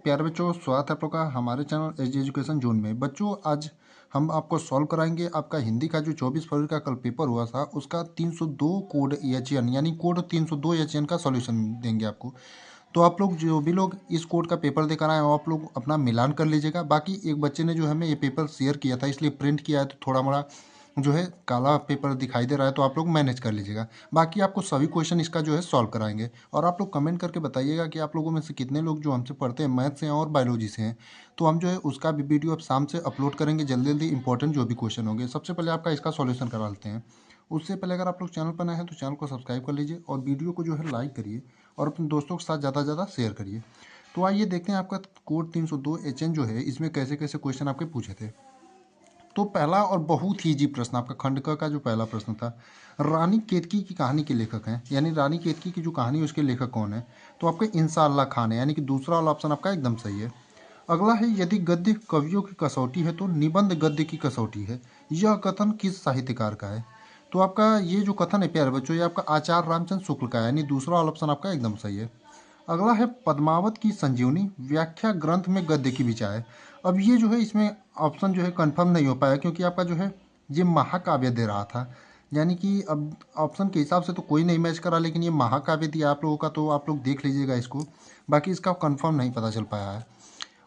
प्यारे बच्चों, स्वागत है आप लोग का हमारे channel H D education zone में। बच्चों, आज हम आपको सॉल्व कराएंगे आपका हिंदी का जो 24 फरवरी का कल पेपर हुआ था उसका 302 कोड एच यानी कोड 302 एच का सॉल्यूशन देंगे आपको। तो आप लोग जो भी लोग इस कोड का पेपर देकर आए हो आप लोग अपना मिलान कर लीजिएगा। बाकी एक बच्चे ने जो हमें ये पेपर शेयर किया था इसलिए प्रिंट किया है, तो थोड़ा मोड़ा जो है काला पेपर दिखाई दे रहा है, तो आप लोग मैनेज कर लीजिएगा। बाकी आपको सभी क्वेश्चन इसका जो है सॉल्व कराएंगे। और आप लोग कमेंट करके बताइएगा कि आप लोगों में से कितने लोग जो हमसे पढ़ते हैं मैथ से और बायोलॉजी से हैं। तो हम जो है उसका भी वीडियो अब शाम से अपलोड करेंगे जल्दी जल्दी इंपॉर्टेंट जो भी क्वेश्चन होंगे। सबसे पहले आपका इसका सॉल्यूशन करा लेते हैं। उससे पहले अगर आप लोग चैनल पर नए हैं तो चैनल को सब्सक्राइब कर लीजिए और वीडियो को जो है लाइक करिए और अपने दोस्तों के साथ ज़्यादा से ज़्यादा शेयर करिए। तो आइए देखते हैं आपका कोड 302 एच जो है इसमें कैसे कैसे क्वेश्चन आपके पूछे थे। तो पहला और बहुत ही इजी प्रश्न आपका खंड क का जो पहला प्रश्न था, रानी केतकी की कहानी के लेखक हैं, यानी रानी केतकी की जो कहानी है उसके लेखक कौन है? तो आपके इंशाअल्लाह खान है, यानी कि दूसरा वाला ऑप्शन आपका एकदम सही है। अगला है, यदि गद्य कवियों की कसौटी है तो निबंध गद्य की कसौटी है, यह कथन किस साहित्यकार का है? तो आपका ये जो कथन है प्यारे बच्चों, ये आपका आचार्य रामचंद्र शुक्ल का है, यानी दूसरा वाला ऑप्शन आपका एकदम सही है। अगला है, पद्मावत की संजीवनी व्याख्या ग्रंथ में गद्य की विचार। अब ये जो है इसमें ऑप्शन जो है कंफर्म नहीं हो पाया क्योंकि आपका जो है ये महाकाव्य दे रहा था, यानी कि अब ऑप्शन के हिसाब से तो कोई नहीं मैच करा, लेकिन ये महाकाव्य दिया आप लोगों का, तो आप लोग देख लीजिएगा इसको। बाकी इसका कंफर्म नहीं पता चल पाया है।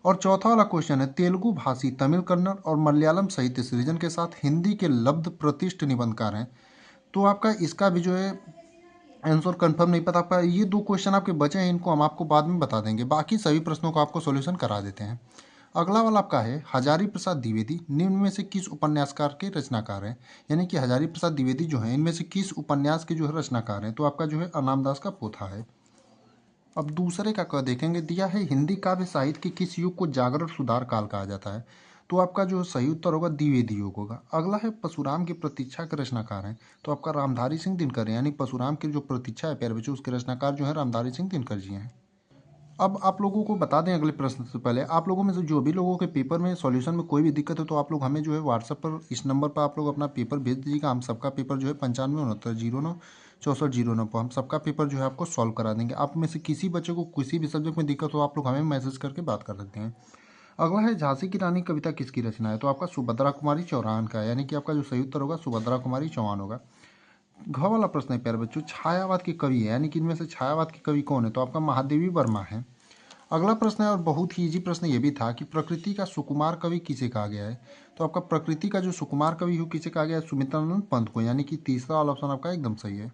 और चौथा वाला क्वेश्चन है, तेलुगु भाषी तमिल कन्नड़ और मलयालम साहित्य सृजन के साथ हिंदी के लब्ध प्रतिष्ठ निबंधकार हैं। तो आपका इसका भी जो है आंसर कंफर्म नहीं पता आपका। ये दो क्वेश्चन आपके बचे हैं, इनको हम आपको बाद में बता देंगे। बाकी सभी प्रश्नों का आपको सॉल्यूशन करा देते हैं। अगला वाला आपका है, हजारी प्रसाद द्विवेदी निम्न में से किस उपन्यासकार के रचनाकार हैं? यानी कि हजारी प्रसाद द्विवेदी जो हैं इनमें से किस उपन्यास के जो है रचनाकार हैं? तो आपका जो है अनामदास का पोथा है। अब दूसरे का क देखेंगे, दिया है, हिंदी काव्य साहित्य के किस युग को जागरण सुधार काल कहा जाता है? तो आपका जो सही उत्तर होगा द्विवेदी युग होगा। अगला है, परशुराम की प्रतीक्षा के रचनाकार हैं? तो आपका रामधारी सिंह दिनकर है, यानी परशुराम की जो प्रतीक्षा है प्यारे बच्चों उसके रचनाकार जो है रामधारी सिंह दिनकर जी हैं। अब आप लोगों को बता दें अगले प्रश्न से पहले, आप लोगों में से जो भी लोगों के पेपर में सॉल्यूशन में कोई भी दिक्कत है तो आप लोग हमें जो है व्हाट्सएप पर इस नंबर पर आप लोग अपना पेपर भेज दीजिएगा। हम सबका पेपर जो है 9569096409 पर हम सबका पेपर जो है आपको सॉल्व करा देंगे। आप में से किसी बच्चे को किसी भी सब्जेक्ट में दिक्कत हो आप लोग हमें मैसेज करके बात कर सकते हैं। अगला है, झांसी की रानी कविता किसकी रचना है? तो आपका सुभद्रा कुमारी चौहान का है, यानी कि आपका जो सही उत्तर होगा सुभद्रा कुमारी चौहान होगा। घ वाला प्रश्न है प्यारे बच्चों, छायावाद के कवि है, यानी कि इनमें से छायावाद के कवि कौन है? तो आपका महादेवी वर्मा है। अगला प्रश्न है और बहुत ही इजी प्रश्न ये भी था कि प्रकृति का सुकुमार कवि किसे कहा गया है? तो आपका प्रकृति का जो सुकुमार कवि हो किसे कहा गया है? सुमित्रानंद पंत को, यानी कि तीसरा वाला ऑप्शन आपका एकदम सही है।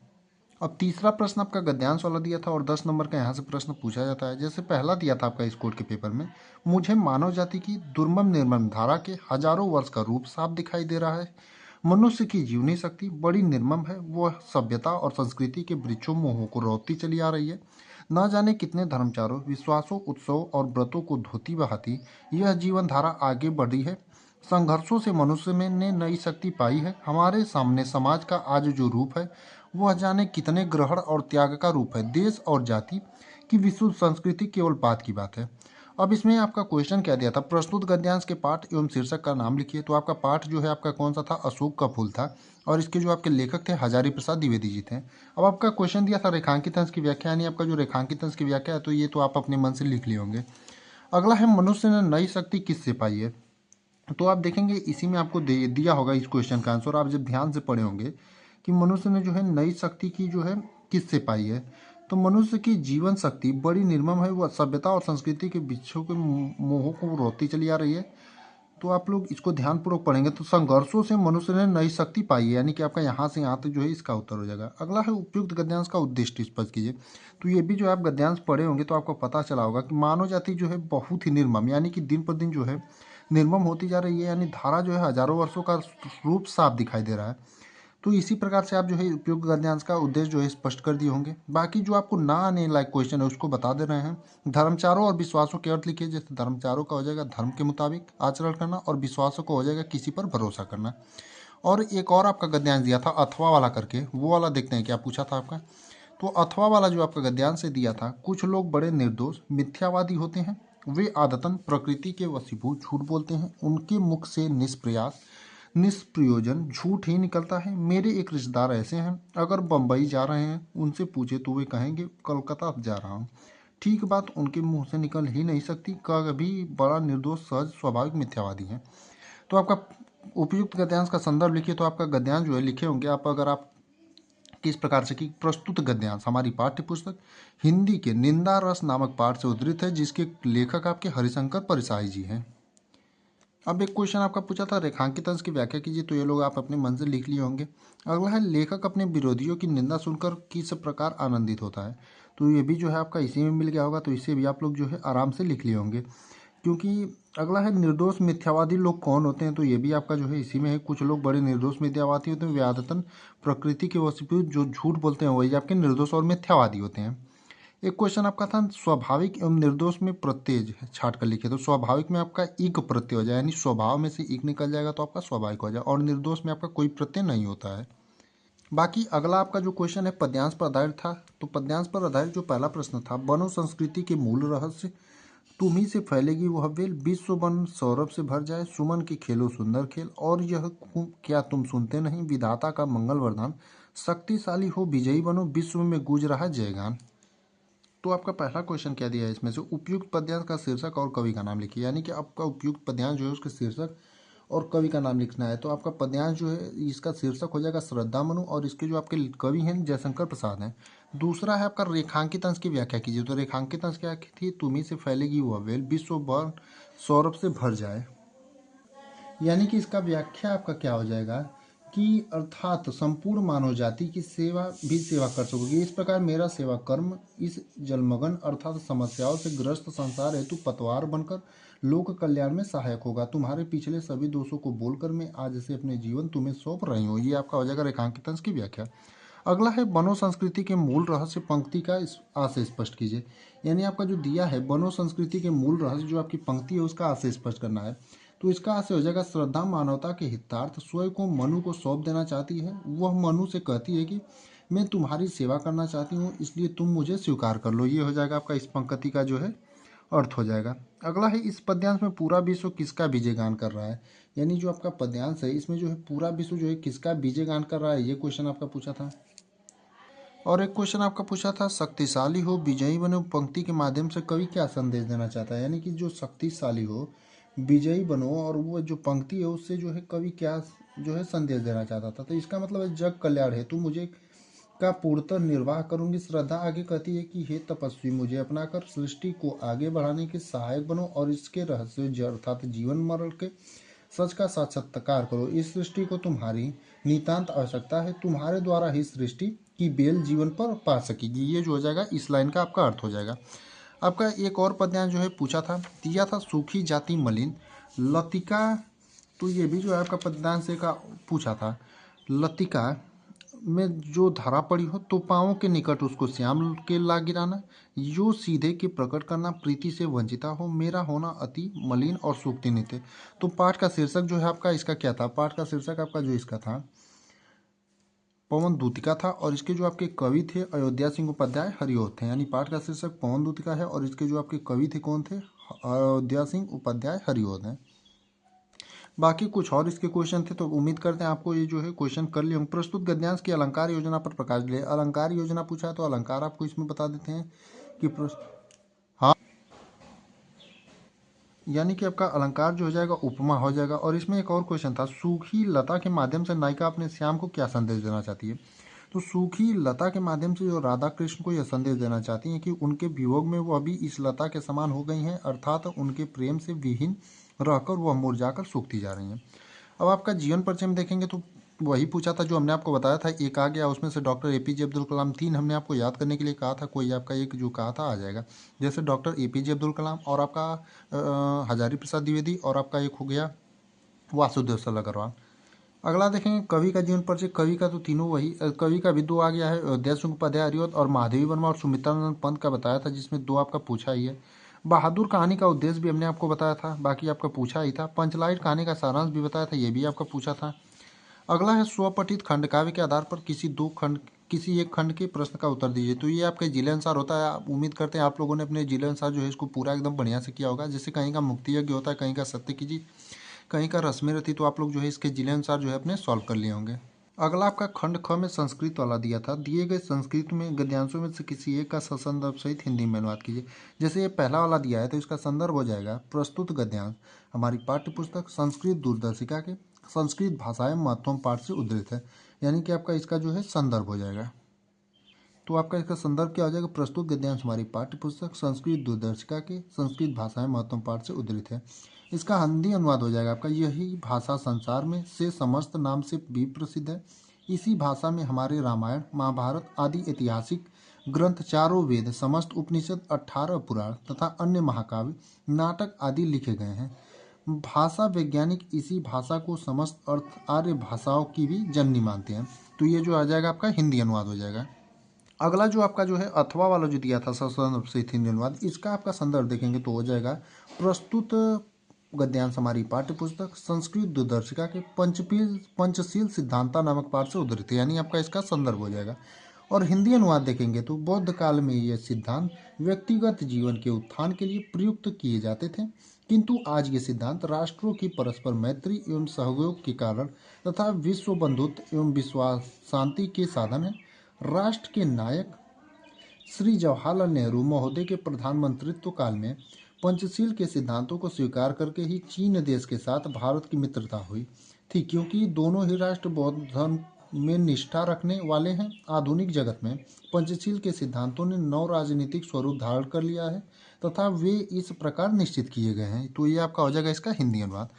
अब तीसरा प्रश्न आपका गद्यांश वाला दिया था और 10 नंबर का यहाँ से प्रश्न पूछा जाता है। जैसे पहला दिया था आपका इस कोड के पेपर में, मुझे मानव जाति की दुर्मम निर्मम धारा के हजारों वर्ष का रूप साफ दिखाई दे रहा है। मनुष्य की जीवनी शक्ति बड़ी निर्मम है, वह सभ्यता और संस्कृति के वृक्षों मोहों को रोकती चली आ रही है। न जाने कितने धर्मचारों विश्वासों उत्सवों और व्रतों को धोती बहाती यह जीवन धारा आगे बढ़ी है। संघर्षों से मनुष्य में ने नई शक्ति पाई है। हमारे सामने समाज का आज जो रूप है वह जाने कितने ग्रहण और त्याग का रूप है। देश और जाति की विशुद्ध संस्कृति केवल बात की बात है। अब इसमें आपका क्वेश्चन क्या दिया था, प्रस्तुत गद्यांश के पाठ एवं शीर्षक का नाम लिखिए। तो आपका पाठ जो है आपका कौन सा था? अशोक का फूल था और इसके जो आपके लेखक थे हजारी प्रसाद द्विवेदी जी थे। अब आपका क्वेश्चन दिया था रेखांकित अंश की व्याख्या, यानी आपका जो रेखांकित अंश की व्याख्या है तो ये तो आप अपने मन से लिख लिए होंगे। अगला है, मनुष्य ने नई शक्ति किससे पाई है? तो आप देखेंगे इसी में आपको दिया होगा इस क्वेश्चन का आंसर। आप जब ध्यान से पढ़े होंगे कि मनुष्य ने जो है नई शक्ति की जो है किससे पाई है, तो मनुष्य की जीवन शक्ति बड़ी निर्मम है, वह सभ्यता और संस्कृति के बिच्छों के मोहों को रोकती चली आ रही है। तो आप लोग इसको ध्यानपूर्वक पढ़ेंगे तो संघर्षों से मनुष्य ने नई शक्ति पाई है, यानी कि आपका यहाँ से यहाँ तक जो है इसका उत्तर हो जाएगा। अगला है, उपयुक्त गद्यांश का उद्देश्य स्पष्ट कीजिए। तो ये भी जो आप गद्यांश पढ़े होंगे तो आपको पता चला होगा कि मानव जाति जो है बहुत ही निर्मम, यानी कि दिन पर दिन जो है निर्मम होती जा रही है, यानी धारा जो है हजारों वर्षों का रूप साफ दिखाई दे रहा है। तो इसी प्रकार से आप जो है उपयुक्त गद्यांश का उद्देश्य जो है स्पष्ट कर दिए होंगे। बाकी जो आपको ना आने लायक क्वेश्चन है उसको बता दे रहे हैं। धर्मचारों और विश्वासों के अर्थ लिखिए। जैसे धर्मचारों का हो जाएगा धर्म के मुताबिक आचरण करना और विश्वासों को हो जाएगा किसी पर भरोसा करना। और एक और आपका गद्यांश दिया था अथवा वाला करके, वो वाला देखते हैं क्या पूछा था आपका। तो अथवा वाला जो आपका गद्यांश से दिया था, कुछ लोग बड़े निर्दोष मिथ्यावादी होते हैं, वे आदतन प्रकृति के वशीभूत झूठ बोलते हैं, उनके मुख से निष्प्रयास निष्प्रयोजन झूठ ही निकलता है। मेरे एक रिश्तेदार ऐसे हैं, अगर बम्बई जा रहे हैं उनसे पूछे तो वे कहेंगे कलकत्ता जा रहा हूँ। ठीक बात उनके मुंह से निकल ही नहीं सकती, कभी बड़ा निर्दोष सहज स्वाभाविक मिथ्यावादी हैं। तो आपका उपयुक्त गद्यांश का संदर्भ लिखिए। तो आपका गद्यांश जो है लिखे होंगे आप, अगर आप किस प्रकार से कि प्रस्तुत गद्यांश हमारी पाठ्य पुस्तक हिंदी के निंदा रस नामक पाठ से उद्धृत है, जिसके लेखक आपके हरिशंकर परिसाई जी हैं। अब एक क्वेश्चन आपका पूछा था रेखांकित अंश की व्याख्या कीजिए, तो ये लोग आप अपने मन से लिख लिए होंगे। अगला है लेखक अपने विरोधियों की निंदा सुनकर किस प्रकार आनंदित होता है, तो ये भी जो है आपका इसी में मिल गया होगा, तो इसे भी आप लोग जो है आराम से लिख लिए होंगे। क्योंकि अगला है निर्दोष मिथ्यावादी लोग कौन होते हैं, तो ये भी आपका जो है इसी में है। कुछ लोग बड़े निर्दोष मिथ्यावादी होते हैं, वे आदतन प्रकृति के वशीभूत जो झूठ बोलते हैं वही आपके निर्दोष और मिथ्यावादी होते हैं। एक क्वेश्चन आपका था स्वाभाविक एवं निर्दोष में प्रत्यय छाट कर लिखे, तो स्वाभाविक में आपका इक प्रत्यय हो जाए, यानी स्वभाव में से इक निकल जाएगा तो आपका स्वाभाविक हो जाए, और निर्दोष में आपका कोई प्रत्यय नहीं होता है। बाकी अगला आपका जो क्वेश्चन है पद्यांश पर आधारित था, तो पद्यांश पर आधारित जो पहला प्रश्न था, वनो संस्कृति के मूल रहस्य, तुम्ही से फैलेगी वह वेल, विश्व वन सौरभ से भर जाए, सुमन के खेलो सुंदर खेल, और यह क्या तुम सुनते नहीं, विधाता का मंगल वरदान, शक्तिशाली हो विजयी बनो, विश्व में गूंज रहा जयगान। तो आपका पहला क्वेश्चन क्या दिया है इसमें से, उपयुक्त पद्यांश का शीर्षक और कवि का नाम लिखिए, यानी कि आपका उपयुक्त पद्यांश जो है उसके शीर्षक और कवि का नाम लिखना है। तो आपका पद्यांश जो है इसका शीर्षक हो जाएगा श्रद्धा मनु, और इसके जो आपके कवि हैं जयशंकर प्रसाद हैं। दूसरा है आपका रेखांकित अंश की व्याख्या कीजिए, तो रेखांकित अंश क्या थी, तुम्ही से फैलेगी वह वेल, विश्व भर सौरभ से भर जाए, यानी कि इसका व्याख्या आपका क्या हो जाएगा कि अर्थात संपूर्ण मानव जाति की सेवा भी सेवा कर सकोगे, इस प्रकार मेरा सेवा कर्म इस जलमग्न अर्थात समस्याओं से ग्रस्त संसार हेतु पतवार बनकर लोक कल्याण में सहायक होगा, तुम्हारे पिछले सभी दोषों को बोलकर मैं आज से अपने जीवन तुम्हें सौंप रही हूँ। ये आपका हो जाएगा रेखांकित अंश की व्याख्या। अगला है वनो संस्कृति के मूल रहस्य, पंक्ति का आशय स्पष्ट कीजिए, यानी आपका जो दिया है वनो संस्कृति के मूल रहस्य जो आपकी पंक्ति है उसका आशय स्पष्ट करना है। तो इसका आशय हो जाएगा श्रद्धा मानवता के हितार्थ स्वयं को मनु को सौंप देना चाहती है, वह मनु से कहती है कि मैं तुम्हारी सेवा करना चाहती हूँ, इसलिए तुम मुझे स्वीकार कर लो। ये हो जाएगा आपका इस पंक्ति का जो है अर्थ हो जाएगा। अगला है इस पद्यांश में पूरा विश्व किसका विजय गान कर रहा है, यानी जो आपका पद्यांश है इसमें जो है पूरा विश्व जो है किसका विजय गान कर रहा है, ये क्वेश्चन आपका पूछा था। और एक क्वेश्चन आपका पूछा था शक्तिशाली हो विजयी बनो, पंक्ति के माध्यम से कवि क्या संदेश देना चाहता है, यानी कि जो शक्तिशाली हो विजयी बनो, और वो जो पंक्ति है उससे जो है कवि क्या जो है संदेश देना चाहता था। तो इसका मतलब है जग कल्याण हेतु मुझे का पूर्णतः निर्वाह करूंगी। श्रद्धा आगे कहती है कि हे तपस्वी मुझे अपनाकर सृष्टि को आगे बढ़ाने के सहायक बनो, और इसके रहस्य अर्थात जीवन मरण के सच का साक्षात्कार करो। इस सृष्टि को तुम्हारी नितांत आवश्यकता है, तुम्हारे द्वारा ही सृष्टि की बेल जीवन पर पा सकेगी। ये जो हो जाएगा इस लाइन का आपका अर्थ हो जाएगा। आपका एक और पद्यांश जो है पूछा था, दिया था सूखी जाति मलिन लतिका, तो ये भी जो है आपका पद्यांश का पूछा था, लतिका में जो धारा पड़ी हो तो पाँवों के निकट उसको श्याम के ला गिराना, यो सीधे के प्रकट करना, प्रीति से वंचिता हो, मेरा होना अति मलिन और सूक्ति नित्य। तो पाठ का शीर्षक जो है आपका इसका क्या था, पाठ का शीर्षक आपका जो इसका था पवन दूतिका था, और इसके जो आपके कवि थे अयोध्या सिंह उपाध्याय हरिओत थे, यानी पाठ का शीर्षक पवन दूतिका है और इसके जो आपके कवि थे कौन थे, अयोध्या सिंह उपाध्याय हरिओत हैं। बाकी कुछ और इसके क्वेश्चन थे, तो उम्मीद करते हैं आपको ये जो है क्वेश्चन कर लिए होंगे। प्रस्तुत गद्यांश की अलंकार योजना पर प्रकाश डालिए। अलंकार योजना पूछा है तो अलंकार आपको इसमें बता देते हैं कि हाँ, यानी कि आपका अलंकार जो हो जाएगा उपमा हो जाएगा। और इसमें एक और क्वेश्चन था, सूखी लता के माध्यम से नायिका अपने श्याम को क्या संदेश देना चाहती है। तो सूखी लता के माध्यम से जो राधा कृष्ण को यह संदेश देना चाहती हैं कि उनके वियोग में वह भी इस लता के समान हो गई हैं, अर्थात उनके प्रेम से विहीन रहकर वह मुरझाकर सूखती जा रही हैं। अब आपका जीवन परिचय में देखेंगे तो वही पूछा था जो हमने आपको बताया था, एक आ गया उसमें से डॉक्टर एपीजे अब्दुल कलाम, तीन हमने आपको याद करने के लिए कहा था, कोई आपका एक जो कहा था आ जाएगा, जैसे डॉक्टर एपीजे अब्दुल कलाम और आपका हजारी प्रसाद द्विवेदी, और आपका एक हो गया वासुदेव अग्रवाल। अगला देखेंगे कवि का जीवन परिचय। कवि का तो तीनों वही, कवि का भी दो आ गया है, अयोध्या सिंह उपाध्याय हरिओत और महादेवी वर्मा और सुमित्रानंद पंत का बताया था, जिसमें दो आपका पूछा ही है। बहादुर कहानी का उद्देश्य भी हमने आपको बताया था, बाकी आपका पूछा ही था। पंचलाइट कहानी का सारांश भी बताया था, ये भी आपका पूछा था। अगला है स्वपठित खंड काव्य के आधार पर किसी एक खंड के प्रश्न का उत्तर दीजिए। तो ये आपके जिले अनुसार होता है, आप उम्मीद करते हैं आप लोगों ने अपने जिले अनुसार जो है इसको पूरा एकदम बढ़िया से किया होगा। जैसे कहीं का मुक्ति यज्ञ होता है, कहीं का सत्य की जीत, कहीं का रश्मि रथी, तो आप लोग जो है इसके जिले अनुसार जो है अपने सॉल्व कर लिए होंगे। अगला आपका खंड ख में संस्कृत वाला दिया था। दिए गए संस्कृत में गद्यांशों में से किसी एक का ससंदर्भ सहित हिंदी में अनुवाद कीजिए। जैसे ये पहला वाला दिया है तो इसका संदर्भ हो जाएगा प्रस्तुत गद्यांश हमारी पाठ्य पुस्तक संस्कृत दूरदर्शिका के संस्कृत भाषाएं महत्वपूर्ण पाठ से उद्धृत है, यानी कि आपका इसका जो है संदर्भ हो जाएगा। तो आपका इसका संदर्भ क्या हो जाएगा? प्रस्तुत गद्यांश हमारी पाठ्य पुस्तक संस्कृत दूरदर्शिका के संस्कृत भाषाएं महत्वपूर्ण पाठ से उद्धृत है। इसका हिंदी अनुवाद हो जाएगा आपका यही भाषा संसार में से समस्त नाम से भी प्रसिद्ध है। इसी भाषा में हमारे रामायण महाभारत आदि ऐतिहासिक ग्रंथ, चारों वेद, समस्त उपनिषद, 18 पुराण तथा अन्य महाकाव्य, नाटक आदि लिखे गए हैं। भाषा वैज्ञानिक इसी भाषा को समस्त अर्थ आर्य भाषाओं की भी जननी मानते हैं। तो ये जो आ जाएगा आपका हिंदी अनुवाद हो जाएगा। अगला जो आपका जो है अथवा वाला जो दिया था संदर्भ से हिंदी अनुवाद, इसका आपका संदर्भ देखेंगे तो हो जाएगा प्रस्तुत गद्यांश हमारी पाठ्य पुस्तक संस्कृत दूरदर्शिका के पंचशील सिद्धांता नामक पाठ से उद्धृत है, यानी आपका इसका संदर्भ हो जाएगा। और हिंदी अनुवाद देखेंगे तो बौद्ध काल में ये सिद्धांत व्यक्तिगत जीवन के उत्थान के लिए प्रयुक्त किए जाते थे, किंतु आज ये सिद्धांत राष्ट्रों की परस्पर मैत्री एवं सहयोग के कारण तथा विश्व बंधुत्व एवं विश्वास शांति के साधन है। राष्ट्र के नायक श्री जवाहरलाल नेहरू महोदय के प्रधानमंत्रित्व काल में पंचशील के सिद्धांतों को स्वीकार करके ही चीन देश के साथ भारत की मित्रता हुई थी, क्योंकि दोनों ही राष्ट्र बौद्ध धर्म में निष्ठा रखने वाले हैं। आधुनिक जगत में पंचशील के सिद्धांतों ने नव राजनीतिक स्वरूप धारण कर लिया है तथा वे इस प्रकार निश्चित किए गए हैं। तो ये आपका हो जाएगा इसका हिंदी अनुवाद।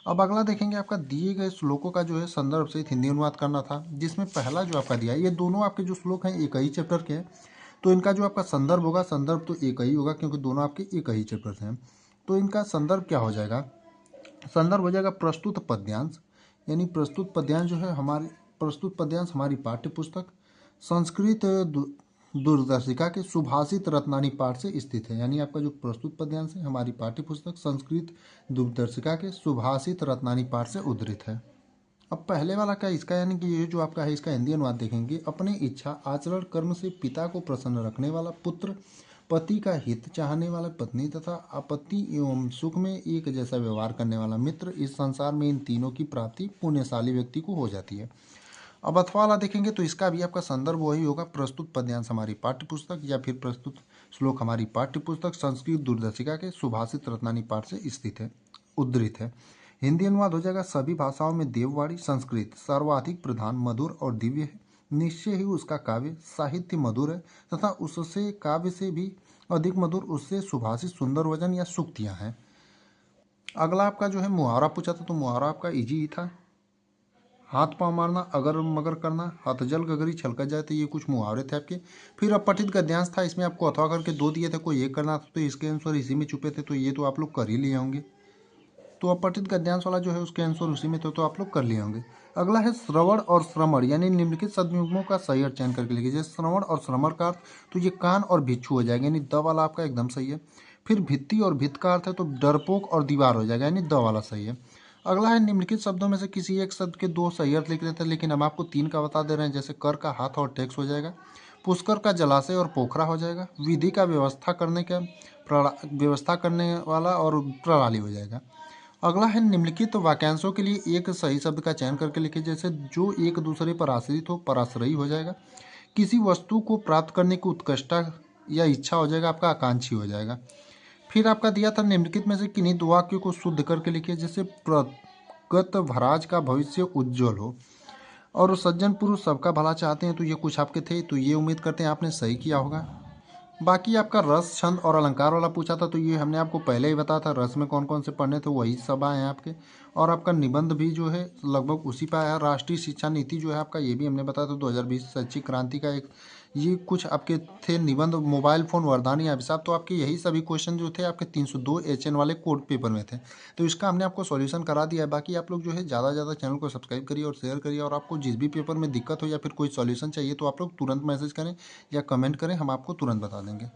अब अगला देखेंगे आपका दिए गए श्लोकों का जो है संदर्भ सहित हिंदी अनुवाद करना था, जिसमें पहला जो आपका दिया है, ये दोनों आपके जो श्लोक हैं एक ही चैप्टर के हैं, तो इनका जो आपका संदर्भ होगा, संदर्भ तो एक ही होगा क्योंकि दोनों आपके एक ही चैप्टर से हैं। तो इनका संदर्भ क्या हो जाएगा? संदर्भ हो जाएगा प्रस्तुत पद्यांश, यानी प्रस्तुत पद्यांश जो है हमारी प्रस्तुत पद्यांश हमारी पाठ्य पुस्तक संस्कृत दूरदर्शिका के सुभाषित रत्नानी पाठ से स्थित है, यानी आपका जो प्रस्तुत पद्यांश है हमारी पाठ्य पुस्तक संस्कृत दूरदर्शिका के सुभाषित रत्नानी पाठ से उद्धृत है। अब पहले वाला क्या इसका, यानी कि ये जो आपका है इसका हिंदी अनुवाद देखेंगे। अपने इच्छा आचरण कर्म से पिता को प्रसन्न रखने वाला पुत्र, पति का हित चाहने वाला पत्नी तथा आपत्ति एवं सुख में एक जैसा व्यवहार करने वाला मित्र, इस संसार में इन तीनों की प्राप्ति पुण्यशाली व्यक्ति को हो जाती है। अब अथवा वाला देखेंगे तो इसका भी आपका संदर्भ वही होगा प्रस्तुत पद्यांश हमारी पाठ्य पुस्तक या फिर प्रस्तुत श्लोक हमारी पाठ्य पुस्तक संस्कृत दूरदर्शिका के सुभाषित रत्नानी पाठ से स्थित है, उद्धृत है। हिंदी अनुवाद हो जाएगा सभी भाषाओं में देववाणी संस्कृत सर्वाधिक प्रधान, मधुर और दिव्य है। निश्चय ही उसका काव्य साहित्य मधुर है तथा उससे काव्य से भी अधिक मधुर उससे सुभाषित सुंदर वचन या सूक्तियाँ हैं। अगला आपका जो है मुहावरा पूछा था, तो मुहावरा आपका इजी ही था। हाथ पाँव मारना, अगर मगर करना, हाथ जल गगरी छलक जाए, तो ये कुछ मुहावरे थे आपके। फिर अपठित गद्यांश था, इसमें आपको अथवा करके दो दिए थे, कोई एक करना था तो इसके आंसर इसी में छुपे थे, तो ये तो आप लोग कर ही लिए होंगे। तो अपठित गद्यांश वाला जो है उसके आंसर उसी में तो आप लोग कर लिए होंगे। अगला है श्रवण और श्रमण, यानी निम्नलिखित सदयुग्मों का सही अर्थ चयन करके लिखिए। जैसे श्रवण और श्रमण का अर्थ तो ये कान और भिक्षु हो जाएगा, यानी द वाला आपका एकदम सही है। फिर भित्ति और भित्त का अर्थ है तो डरपोक और दीवार हो जाएगा, यानी द वाला सही है। अगला है निम्नलिखित शब्दों में से किसी एक शब्द के दो सही अर्थ लिख लेते हैं, लेकिन हम आपको तीन का बता दे रहे हैं। जैसे कर का हाथ और टैक्स हो जाएगा, पुष्कर का जलाशय और पोखरा हो जाएगा, विधि का व्यवस्था करने वाला और प्रणाली हो जाएगा। अगला है निम्नलिखित वाक्यांशों के लिए एक सही शब्द का चयन करके लिखिए। जैसे जो एक दूसरे पर आश्रित हो, पराश्रयी हो जाएगा। किसी वस्तु को प्राप्त करने की उत्कृष्टता या इच्छा हो जाएगा, आपका आकांक्षी हो जाएगा। फिर आपका दिया था निम्नलिखित में से किन्हीं दो वाक्यों को शुद्ध करके लिखिए। जैसे प्रगत भराज का भविष्य उज्जवल हो और सज्जन पुरुष सबका भला चाहते हैं, तो ये कुछ आपके थे, तो ये उम्मीद करते हैं आपने सही किया होगा। बाकी आपका रस, छंद और अलंकार वाला पूछा था, तो ये हमने आपको पहले ही बताया था। रस में कौन कौन से पढ़ने थे वही सब आए हैं आपके। और आपका निबंध भी जो है लगभग उसी पर आया। राष्ट्रीय शिक्षा नीति जो है आपका, ये भी हमने बताया था 2020 शैक्षिक क्रांति का एक, ये कुछ आपके थे निबंध। मोबाइल फ़ोन वरदान या अभिशाप, तो आपके यही सभी क्वेश्चन जो थे आपके 302 HN वाले कोड पेपर में थे, तो इसका हमने आपको सॉल्यूशन करा दिया है। बाकी आप लोग जो है ज़्यादा से ज़्यादा चैनल को सब्सक्राइब करिए और शेयर करिए। और आपको जिस भी पेपर में दिक्कत हो या फिर कोई सॉल्यूशन चाहिए तो आप लोग तुरंत मैसेज करें या कमेंट करें, हम आपको तुरंत बता देंगे।